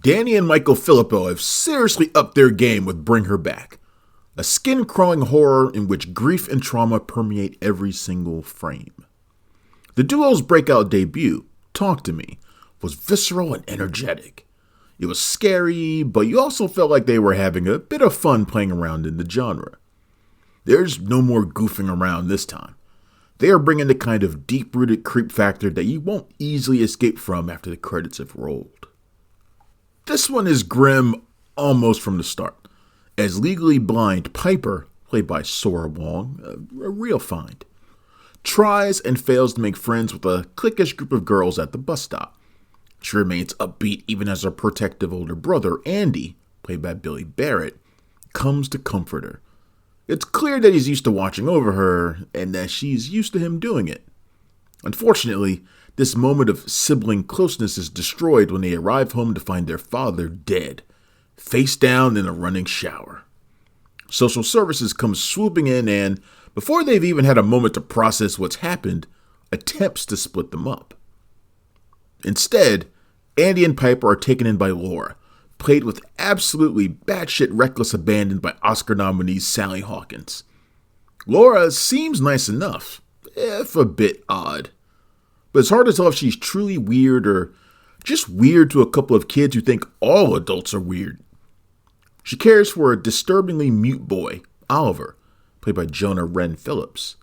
Danny and Michael Phillippou have seriously upped their game with Bring Her Back, a skin-crawling horror in which grief and trauma permeate every single frame. The duo's breakout debut, Talk to Me, was visceral and energetic. It was scary, but you also felt like they were having a bit of fun playing around in the genre. There's no more goofing around this time. They are bringing the kind of deep-rooted creep factor that you won't easily escape from after the credits have rolled. This one is grim almost from the start, as legally blind Piper, played by Sora Wong, a real find, tries and fails to make friends with a cliquish group of girls at the bus stop. She remains upbeat even as her protective older brother, Andy, played by Billy Barratt, comes to comfort her. It's clear that he's used to watching over her, and that she's used to him doing it. Unfortunately, this moment of sibling closeness is destroyed when they arrive home to find their father dead, face down in a running shower. Social services come swooping in and, before they've even had a moment to process what's happened, attempts to split them up. Instead, Andy and Piper are taken in by Laura, played with absolutely batshit reckless abandon by Oscar nominee Sally Hawkins. Laura seems nice enough, if a bit odd, but it's hard to tell if she's truly weird or just weird to a couple of kids who think all adults are weird. She cares for a disturbingly mute boy, Oliver, played by Jonah Wren Phillips,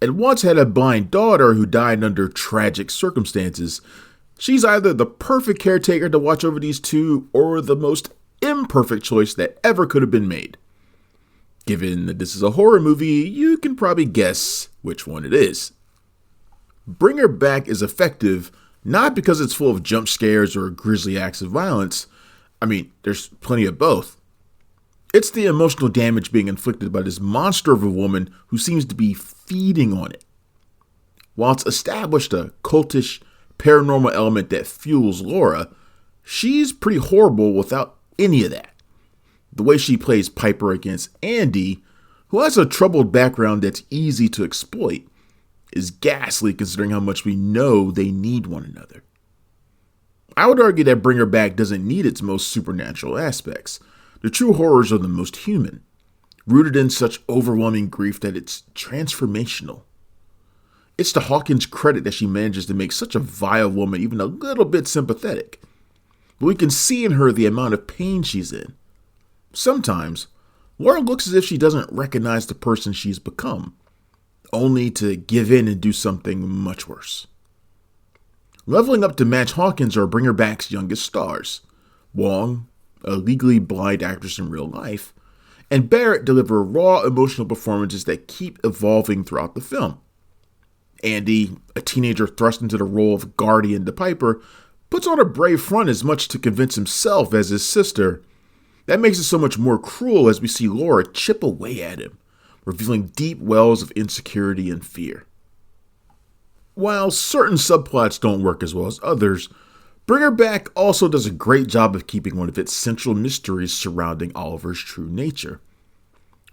and once had a blind daughter who died under tragic circumstances. She's either the perfect caretaker to watch over these two or the most imperfect choice that ever could have been made. Given that this is a horror movie, you can probably guess which one it is. Bring Her Back is effective not because it's full of jump scares or grisly acts of violence. I mean, there's plenty of both. It's the emotional damage being inflicted by this monster of a woman who seems to be feeding on it. While it's established a cultish, paranormal element that fuels Laura, she's pretty horrible without any of that. The way she plays Piper against Andy, who has a troubled background that's easy to exploit, is ghastly considering how much we know they need one another. I would argue that Bring Her Back doesn't need its most supernatural aspects. The true horrors are the most human, rooted in such overwhelming grief that it's transformational. It's to Hawkins' credit that she manages to make such a vile woman even a little bit sympathetic. But we can see in her the amount of pain she's in. Sometimes, Laura looks as if she doesn't recognize the person she's become, only to give in and do something much worse. Leveling up to match Hawkins are Bring Her Back's youngest stars. Wong, a legally blind actress in real life, and Barratt deliver raw emotional performances that keep evolving throughout the film. Andy, a teenager thrust into the role of guardian to Piper, puts on a brave front as much to convince himself as his sister. That makes it so much more cruel as we see Laura chip away at him, revealing deep wells of insecurity and fear. While certain subplots don't work as well as others, Bring Her Back also does a great job of keeping one of its central mysteries surrounding Oliver's true nature.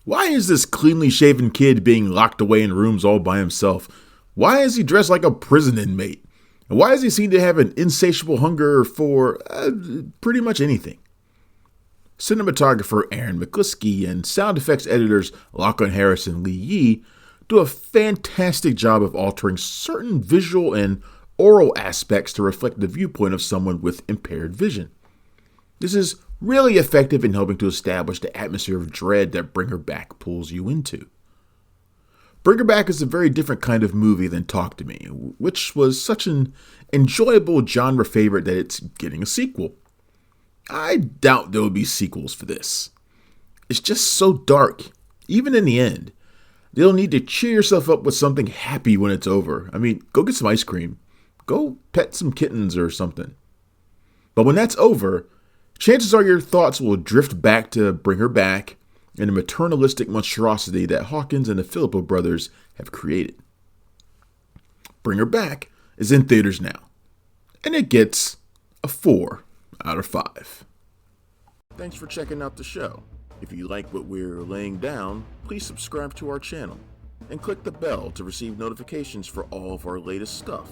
Why is this cleanly shaven kid being locked away in rooms all by himself? Why is he dressed like a prison inmate? And why does he seem to have an insatiable hunger for pretty much anything? Cinematographer Aaron McCliskey and sound effects editors Lachlan Harris and Lee Yee do a fantastic job of altering certain visual and oral aspects to reflect the viewpoint of someone with impaired vision. This is really effective in helping to establish the atmosphere of dread that Bring Her Back pulls you into. Bring Her Back is a very different kind of movie than Talk to Me, which was such an enjoyable genre favorite that it's getting a sequel. I doubt there will be sequels for this. It's just so dark, even in the end. You'll need to cheer yourself up with something happy when it's over. I mean, go get some ice cream. Go pet some kittens or something. But when that's over, chances are your thoughts will drift back to Bring Her Back and the maternalistic monstrosity that Hawkins and the Phillippou Brothers have created. Bring Her Back is in theaters now, and it gets a 4 out of 5. Thanks for checking out the show. If you like what we're laying down, please subscribe to our channel and click the bell to receive notifications for all of our latest stuff.